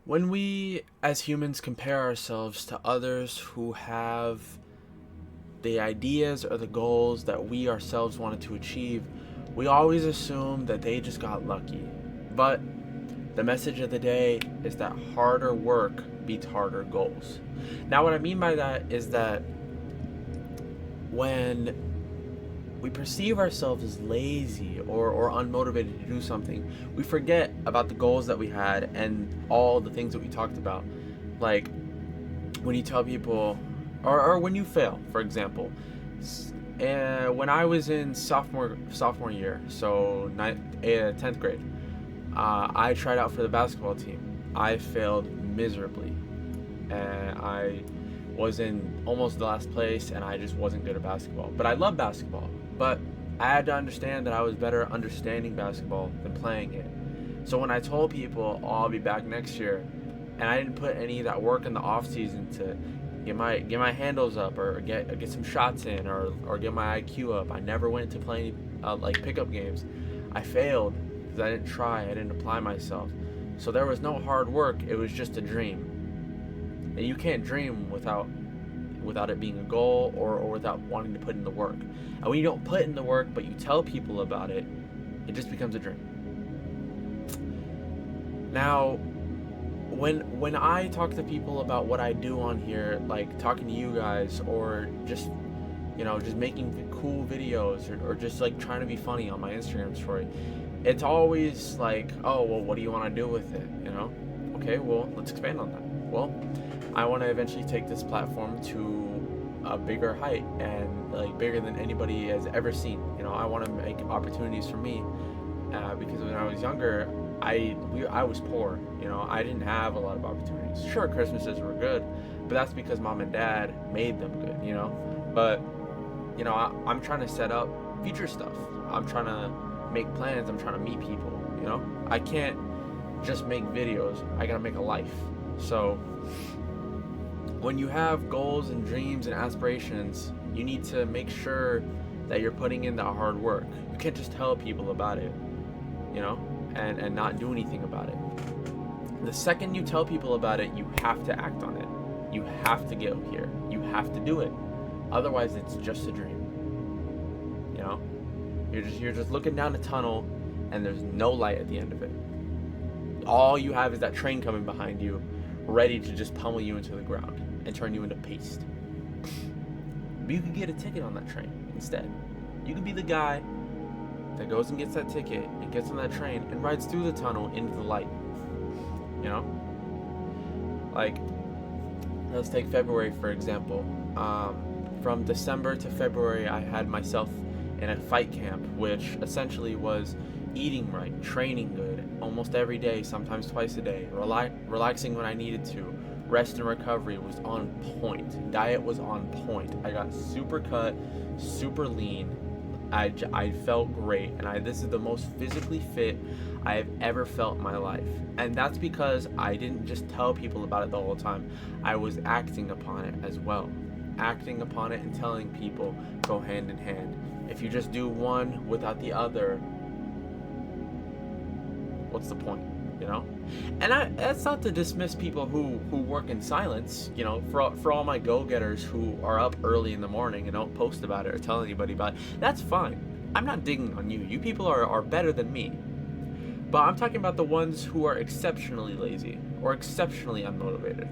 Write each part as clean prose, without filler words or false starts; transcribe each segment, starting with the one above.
When we, as humans, compare ourselves to others who have the ideas or the goals that we ourselves wanted to achieve, we always assume that they just got lucky. But the message of the day is that harder work beats harder goals. Now, what I mean by that is that when we perceive ourselves as lazy or unmotivated to do something, we forget about the goals that we had and all the things that we talked about. Like when you tell people, or when you fail, for example. When I was in sophomore year, so 10th grade, I tried out for the basketball team. I failed miserably, and I was in almost the last place, and I just wasn't good at basketball. But I love basketball. But I had to understand that I was better understanding basketball than playing it. So when I told people, oh, I'll be back next year, and I didn't put any of that work in the off season to get my handles up or get some shots in or get my IQ up. I never went to play any like pickup games. I failed because I didn't try. I didn't apply myself. So there was no hard work. It was just a dream, and you can't dream without it being a goal or without wanting to put in the work. And when you don't put in the work but you tell people about it, it just becomes a dream. Now, when I talk to people about what I do on here, like talking to you guys or just just making cool videos or just like trying to be funny on my Instagram story, it's always like, oh, well, what do you want to do with it? Okay, well, let's expand on that. Well, I want to eventually take this platform to a bigger height and like bigger than anybody has ever seen. I want to make opportunities for me because when I was younger, I was poor. I didn't have a lot of opportunities. Sure, Christmases were good, but that's because mom and dad made them good. But I'm trying to set up future stuff. I'm trying to make plans. I'm trying to meet people. I can't just make videos. I gotta make a life. So when you have goals and dreams and aspirations, you need to make sure that you're putting in that hard work. You can't just tell people about it, and not do anything about it. The second you tell people about it, you have to act on it. You have to get here. You have to do it. Otherwise, it's just a dream. You're just looking down a tunnel, and there's no light at the end of it. All you have is that train coming behind you, ready to just pummel you into the ground and turn you into paste. But you could get a ticket on that train instead. You could be the guy that goes and gets that ticket and gets on that train and rides through the tunnel into the light. Like, let's take February for example. From December to February, I had myself in a fight camp, which essentially was eating right, training good, almost every day, sometimes twice a day, relaxing when I needed to, rest and recovery was on point, diet was on point. I got super cut, super lean. I felt great, and this is the most physically fit I have ever felt in my life. And that's because I didn't just tell people about it the whole time. I was acting upon it as well. Acting upon it and telling people go hand in hand. If you just do one without the other, what's the point? And that's not to dismiss people who work in silence. For all my go-getters who are up early in the morning and don't post about it or tell anybody about it, that's fine. I'm not digging on you. You people are better than me. But I'm talking about the ones who are exceptionally lazy or exceptionally unmotivated.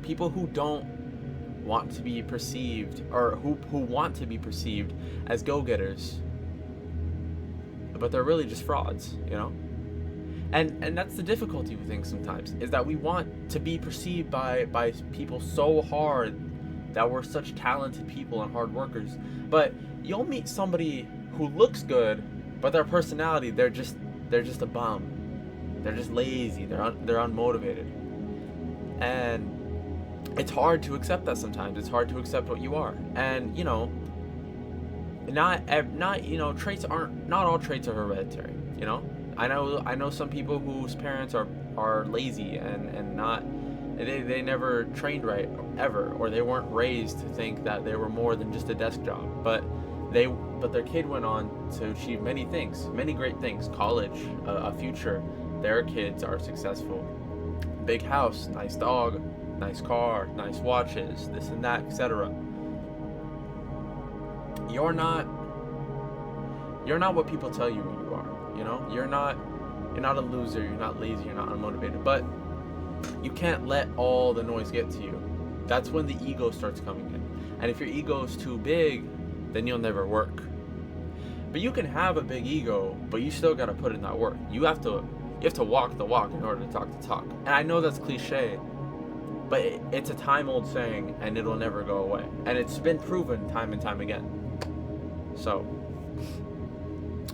People who don't want to be perceived, or who want to be perceived as go-getters, but they're really just frauds. And that's the difficulty with things sometimes, is that we want to be perceived by people so hard that we're such talented people and hard workers. But you'll meet somebody who looks good, but their personality, they're just a bum. They're just lazy. They're unmotivated. And it's hard to accept that sometimes. It's hard to accept what you are. And traits aren't, not all traits are hereditary. I know some people whose parents are lazy and not, they never trained right ever, or they weren't raised to think that they were more than just a desk job. But their kid went on to achieve many things, many great things, college, a future. Their kids are successful. big house, nice dog, nice car, nice watches, this and that, etc. You're not what people tell you you are, you know? You're not a loser, you're not lazy, you're not unmotivated, but you can't let all the noise get to you. That's when the ego starts coming in. And if your ego is too big, then you'll never work. But you can have a big ego, but you still got to put in that work. You have to walk the walk in order to talk the talk. And I know that's cliche, but it's a time-old saying, and it'll never go away. And it's been proven time and time again. So,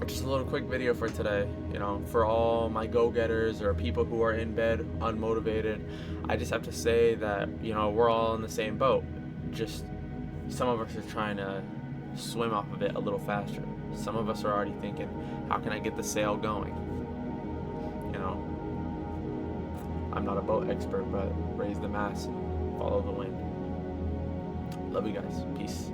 just a little quick video for today. You know, for all my go-getters or people who are in bed unmotivated, I just have to say that, you know, we're all in the same boat. Just some of us are trying to swim off of it a little faster. Some of us are already thinking, how can I get the sail going? You know, I'm not a boat expert, but raise the mast, follow the wind. Love you guys. Peace.